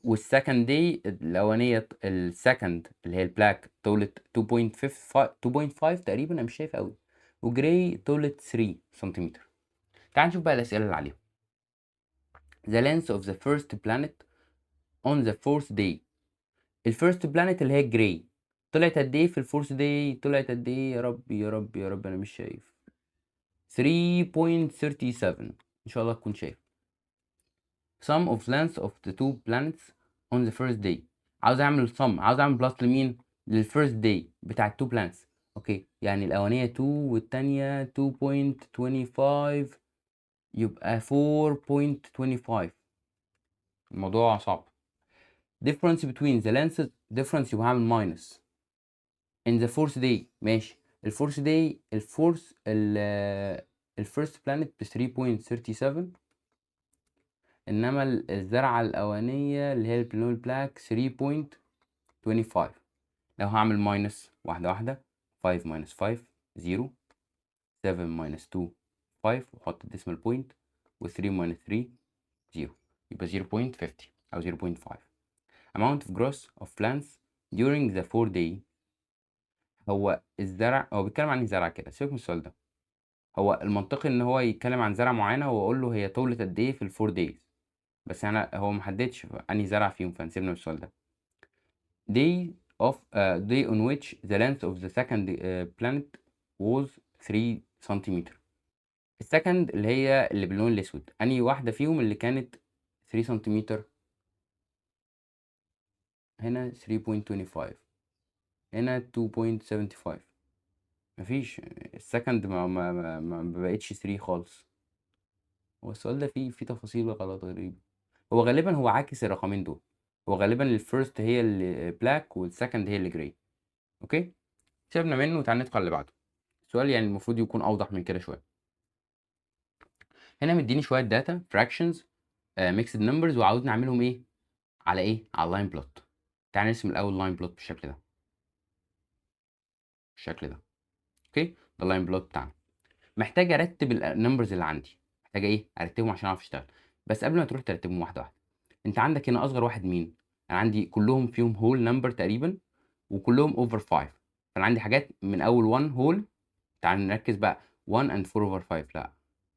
[SPEAKER 1] والسكند داي الاولانيه السكند اللي هي البلاك طولت 2.5 تقريبا، انا مش شايف قوي، وجراي طولت 3 سنتيمتر. تعال نشوف بقى الاسئله اللي عليهم. the length of the first planet on the fourth day. الفيرست بلانت اللي هي جراي طلعت قد ايه في الفورث داي؟ طلعت قد ايه يا رب يا رب يا رب؟ انا مش شايف. 3.37. ان شاء الله تكون شايف. sum of length of the two planets on the first day. عاوز اعمل sum، عاوز اعمل بلس لمين؟ للفيرست داي بتاع التو planets. اوكي يعني الاولانيه 2 والتانيه 2.25 يبقى 4.25. الموضوع صعب. difference between the lenses difference يبقى هعمل minus in the fourth day. ماشي. الفورث داي الفيرست planet ب 3.37 انما الزرعه الاولانيه اللي هي البلون بلاك 3.25. لو هعمل ماينس واحده واحده 5 minus 5 0، 7 minus 2 5 وحط الديسمال بوينت، و 3 minus 3 0 يبقى 0.50 او 0.5. amount of growth of plants during the 4 day. هو الزرع هو بيتكلم عن الزرع كده، سيبك من السؤال ده. هو المنطقي ان هو يتكلم عن زرعه معينه واقول له هي طولت قد ايه في الفور دايز، بس انا هو محددش انهي زرع فيهم فنسيبنا من السؤال ده. day on which the length of the second planet was 3 سنتيمتر. السكند اللي هي اللي باللون الاسود انهي واحده فيهم اللي كانت 3 سنتيمتر؟ هنا 3.25 هنا 2.75. مفيش السكند ما بقتش 3 خالص. هو السؤال ده فيه تفاصيل غلط غريبة. هو غالبا هو عاكس الرقمين دول. هو غالبا الفيرست هي اللي بلاك والسكند هي اللي جراي. اوكي سيبنا منه وتعالى ندخل اللي بعده. السؤال يعني المفروض يكون اوضح من كده شويه. هنا مديني شويه داتا fractions ميكسد نمبرز وعاوزني اعملهم ايه على ايه؟ على اللاين بلوت. تعالى نرسم الاول لاين بلوت بالشكل ده. بالشكل ده. اوكي ده اللاين بلوت بتاعنا. محتاج ارتب النمبرز اللي عندي. محتاج ايه؟ ارتبهم عشان اعرف اشتغل. بس قبل ما تروح ترتبهم واحده واحده، انت عندك هنا اصغر واحد مين؟ انا عندي كلهم فيهم هول نمبر تقريبا وكلهم اوفر 5. فانا عندي حاجات من اول 1 هول. تعال نركز بقى 1 and 4 over 5. لا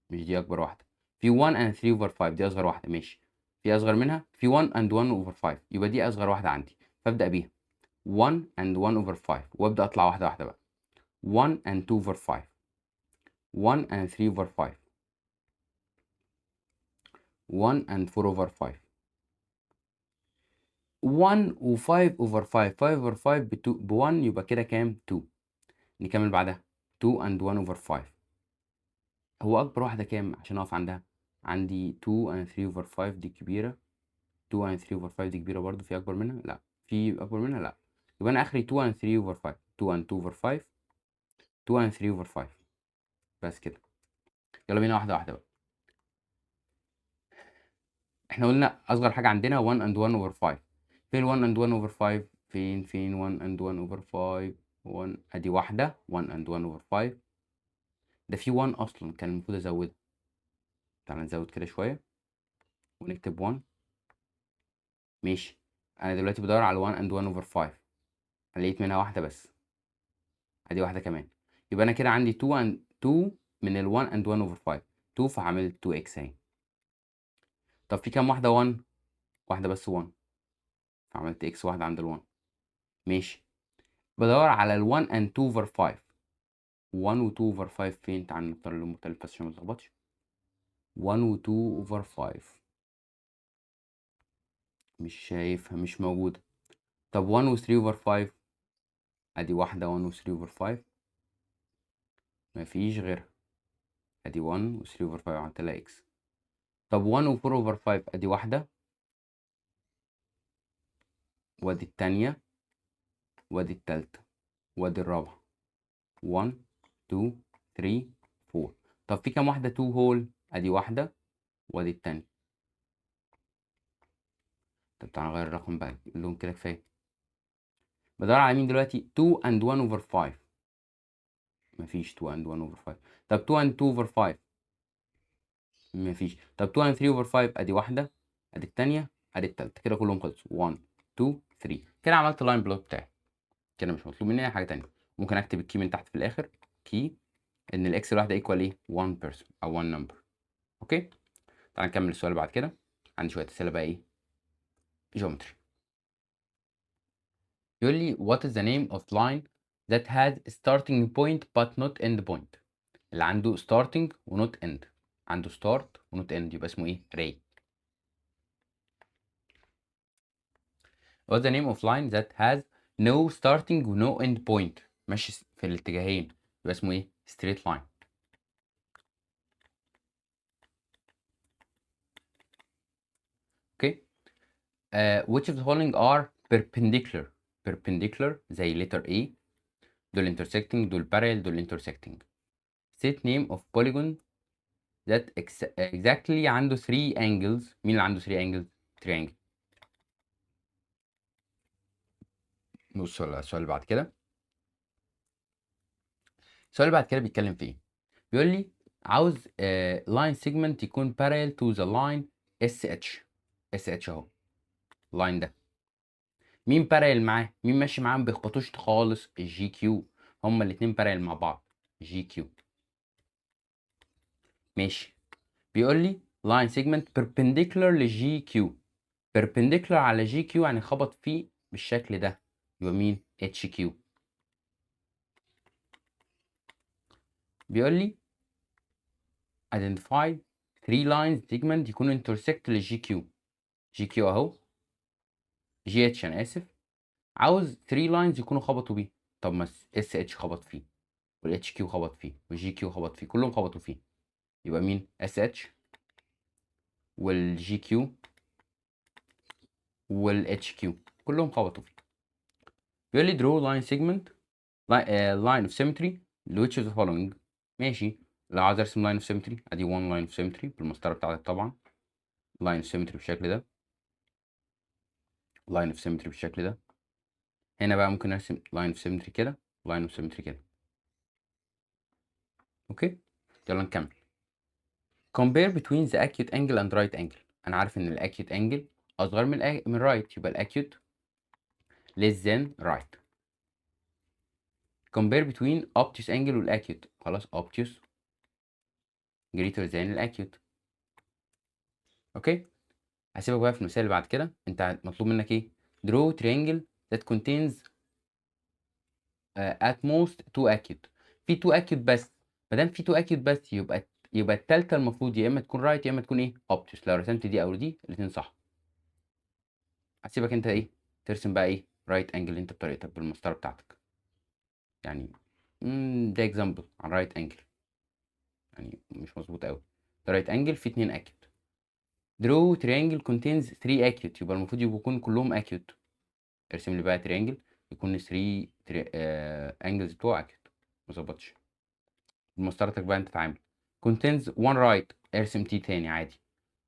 [SPEAKER 1] مش دي اكبر واحده. في 1 and 3 over 5 دي اصغر واحده ماشي. في اصغر منها في 1 and 1 over 5 يبقى دي اصغر واحده عندي فابدا بيها 1 and 1 over 5 وابدا اطلع واحده واحده بقى 1 and 2 over 5 1 and 3 over 5 1 and 4 over 5 1 و 5 over 5 5 over 5 ب 1 يبقى كده كام 2. نكمل بعدها 2 and 1 over 5. هو اكبر واحده كام عشان اقف عندها؟ عندي 2 and 3 over 5 دي كبيره. 2 and 3 over 5 دي كبيره برضو. في اكبر منها؟ لا. في اكبر منها؟ لا. يبقى انا اخري 2 and 3 over 5 2 and 2 over 5 2 and 3 over 5 بس كده. يلا بينا واحده واحده بقى. احنا قلنا اصغر حاجه عندنا 1 and 1 over 5. فين 1 and 1 over 5؟ فين 1 and 1 over 5؟ 1 ادي واحده 1 and 1 over 5. ده في 1 اصلا كان المفروض ازودها. تعالى نزود كده شويه ونكتب 1. ماشي. انا دلوقتي بدور على 1 and 1 over 5. لقيت منها واحده بس، ادي واحده كمان. يبقى انا كده عندي 2 and 2 من ال 1 and 1 over 5. 2 فهعمل 2x اهي. طب في كام واحده 1؟ واحده بس 1، فعملت x واحده عند ال 1. ماشي. بدور على ال 1 and 2 over 5. 1 و 2 over 5 فين؟ تعال نختار اللون مختلف بس عشان ما نتلخبطش. 1 و 2 over 5 مش شايفها، مش موجودة. طب 1 و 3 over 5، ادي واحدة 1 و 3 over 5 مفيش غيرها. ادي 1 و 3 over 5 عملت لها x. طب 1 و 4 over 5 ادي واحدة، وادي التانية، وادي التالتة، وادي الرابعة. 1 2 3 4. طب في كام واحدة 2 هول؟ ادي واحدة وادي التانية. طب تعالى نغير الرقم بقى، اللون كده كفاية. بدور على مين دلوقتي؟ 2 and 1 over 5. مفيش 2 and 1 over 5. طب 2 and 2 over 5 مفيش. طب 2 and 3 over 5 ادي واحدة، ادي التانية، ادي التالتة، كده كلهم خلصوا. 1 2 3. كده عملت اللاين بلوت بتاعي. كده مش مطلوب مني اي حاجة تانية. ممكن اكتب الكي من تحت في الاخر. كي ان الاكس الواحدة ايكوال ايه؟ 1 بيرسون او 1 نمبر. اوكي. تعال نكمل السؤال بعد كده. عندي شوية اسئلة بقى ايه؟ جيومتري. يقول لي what is the name of line that has starting point but not end point. اللي عنده starting و not end. عنده start و not end يبقى اسمه ايه؟ ray. What's the name of line that has no starting و no end point؟ ماشي في الاتجاهين يبقى اسمه ايه؟ straight line. اوكي. which of the following are perpendicular؟ perpendicular زي letter A. دول intersecting، دول parallel، دول intersecting. State name of polygon that exactly عنده 3 angles. مين اللي عنده 3 angles؟ triangle. بص على السؤال اللي بعد كده. السؤال اللي بعد كده بيتكلم في ايه؟ بيقول لي عاوز line segment يكون parallel to the line SH. SH اهو اللاين ده. مين parallel معاه؟ مين ماشي معاه ما بيخبطوش خالص؟ الجي كيو. هما الاتنين parallel مع بعض. جي كيو. ماشي. بيقول لي line segment perpendicular لجي كيو. perpendicular على جي كيو يعني خبط فيه بالشكل ده، يبقى مين؟ اتش كيو. بيقول لي identify 3 lines segment يكونوا intersect للجي كيو. جي كيو اهو، جي اتش انا اسف. عاوز 3 لاينز يكونوا خبطوا بيه. طب ما اس اتش خبط فيه، والاتش كيو خبط فيه، والجي كيو خبط فيه، كلهم خبطوا فيه. يبقى مين؟ اس اتش والجي كيو والاتش كيو كلهم خبطوا فيه. بيقول لي draw line segment line of symmetry which of the following. ماشي. لو عايز ارسم line of symmetry ادي 1 line of symmetry بالمسطره بتاعتك طبعا. line of symmetry بالشكل ده. line of symmetry بالشكل ده. هنا بقى ممكن ارسم line of symmetry كده، line of symmetry كده. اوكي. يلا نكمل. compare between the acute angle and right angle. انا عارف ان الاكيوت انجل اصغر من right، يبقى الاكيوت less than right. compare between obtuse angle والاكيوت. خلاص obtuse greater than الاكيوت. اوكي. هسيبك بقى في المثال اللي بعد كده. انت مطلوب منك ايه؟ draw triangle that contains at most 2 acute. في 2 acute بس. ما دام في 2 acute بس يبقى التالتة المفروض يا اما تكون right يا اما تكون ايه؟ obtuse. لو رسمت دي او دي الاثنين صح. هسيبك انت ايه؟ ترسم بقى ايه؟ رايت انجل انت بطريقتك بالمسطره بتاعتك. يعني ده اكزامبل عن رايت انجل، يعني مش مظبوط قوي. ده رايت انجل في 2 اكيوت. درو تريانجل كونتينز 3 اكيوت، يبقى المفروض يكون كلهم اكيوت. ارسم لي بقى تريانجل يكون 3 انجلز بتوع اكيوت. ما ظبطش. بمسطرتك بقى انت تعامل. كونتينز 1 رايت، ارسم تي تاني عادي.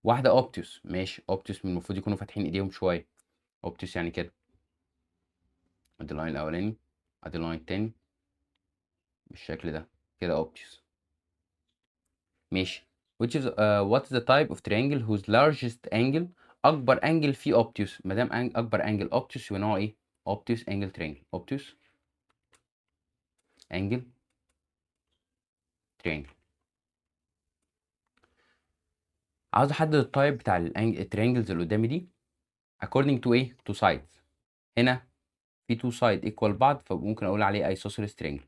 [SPEAKER 1] واحده اوبتيوس، ماشي. اوبتيوس من المفروض يكونوا فاتحين ايديهم شويه. اوبتيوس يعني كده. ادي اللاين الاولاني، ادي اللاين التاني بالشكل ده كده اوبتيوس. ماشي. which is what is the type of triangle whose largest angle اكبر angle فيه obtuse. ما دام اكبر angle obtuse يبقى نوعه ايه؟ obtuse angle triangle. obtuse angle triangle. عاوز احدد التايب بتاع التريانجلز اللي قدامي دي according to ايه؟ to sides. هنا في two side equal بعض فممكن اقول عليه isosceles triangle.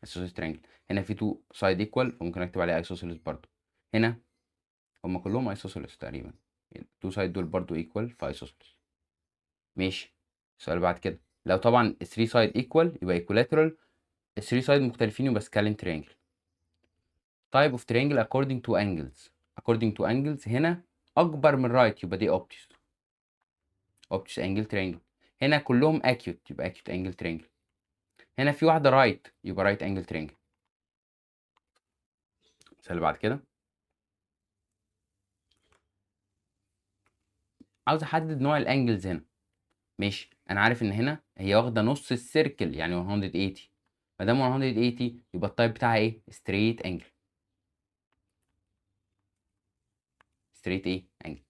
[SPEAKER 1] isosceles triangle. هنا في two side equal فممكن اكتب عليه isosceles برضو. هنا هما كلهم isosceles تقريبا. two side دول برضو equal ف isosceles. ماشي. السؤال بعد كده لو طبعا 3 side equal يبقى equilateral. 3 side مختلفين يبقى scalene triangle. type of triangle according to angles. according to angles هنا اكبر من right يبقى دي obtuse. obtuse angle triangle. هنا كلهم acute يبقى acute angle triangle. هنا في واحدة right يبقى right angle triangle. السؤال اللي بعد كده عاوز احدد نوع الانجلز هنا. ماشي انا عارف ان هنا هي واخده نص السيركل يعني 180. ما دام 180 يبقى التايب بتاعها ايه؟ ستريت انجل. ستريت ايه؟ انجل.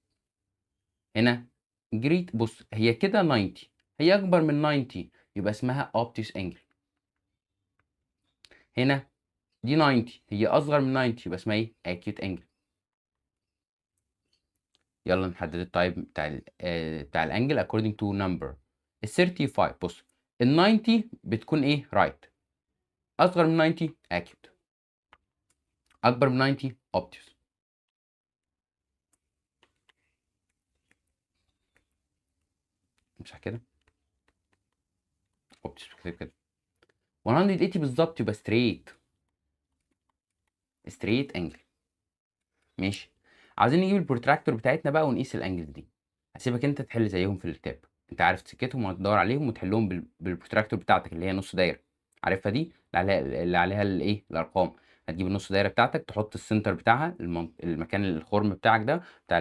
[SPEAKER 1] هنا جريت بص هي كده 90 هي اكبر من 90 يبقى اسمها اوبتيوس انجل. هنا دي 90 هي اصغر من 90 يبقى اسمها ايه؟ اكيوت انجل. يلا نحدد التايب بتاع الانجل according to number. ال 35 بص ال 90 بتكون ايه؟ رايت. اصغر من 90 اكيوت. اكبر من 90 اوبتيوس. امسح كده اوبتيوس كده. 180 بالظبط يبقى ستريت. ستريت انجل. ماشي. عايزين نجيب البروتراكتور بتاعتنا بقى ونقيس الانجل دي. هسيبك انت تحل زيهم في الكتاب. انت عارف سكتهم وهتدور عليهم وتحلهم بالبروتراكتور بتاعتك اللي هي نص دايره. عارفها دي اللي عليها الايه الارقام. هتجيب النص دايره بتاعتك تحط السنتر بتاعها المكان الخرم بتاعك ده بتاع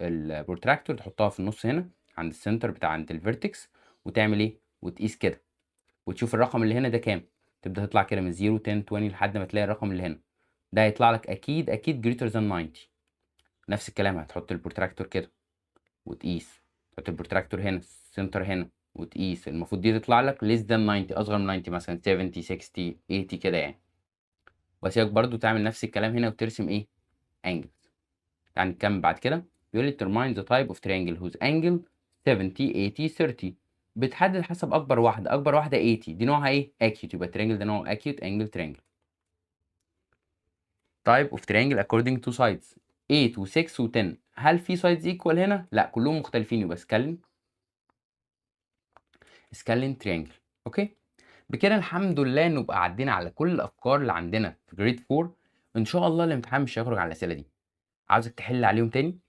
[SPEAKER 1] البروتراكتور تحطها في النص هنا عند السنتر بتاع عند الفيرتكس. وتعمل ايه؟ وتقيس كده وتشوف الرقم اللي هنا ده كام. تبدا تطلع كده من 0 10 20 لحد ما تلاقي الرقم اللي هنا ده هيطلع لك اكيد greater than 90. نفس الكلام هتحط البروتراكتور كده وتقيس. تحط البروتراكتور هنا السنتر هنا وتقيس. المفروض دي تطلع لك less than 90 اصغر من 90 مثلا 70 60 80 كده يعني. واسيبك برضو تعمل نفس الكلام هنا وترسم ايه؟ angles. تعال نكمل بعد كده. بيقول لي determine the type of triangle whose angle 70 80 30. بتحدد حسب اكبر واحده. اكبر واحده 80 دي نوعها ايه؟ acute. يبقى الترينجل ده نوعه acute angle triangle. type of triangle according to sides 8 و6 و10. هل في sides equal هنا؟ لا كلهم مختلفين يبقى scalene triangle. اوكي. بكده الحمد لله نبقى عدينا على كل الافكار اللي عندنا في جريد 4. ان شاء الله الامتحان مش هيخرج على الاسئله دي. عاوزك تحل عليهم تاني.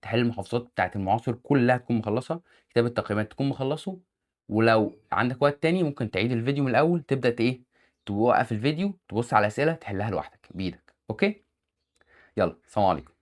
[SPEAKER 1] تحل المحافظات بتاعت المعاصر كلها تكون مخلصه. كتاب التقييمات تكون مخلصه. ولو عندك وقت تاني ممكن تعيد الفيديو من الاول تبدا ايه؟ توقف الفيديو تبص على الاسئله تحلها لوحدك بايدك. اوكي. يلا سلام عليكم.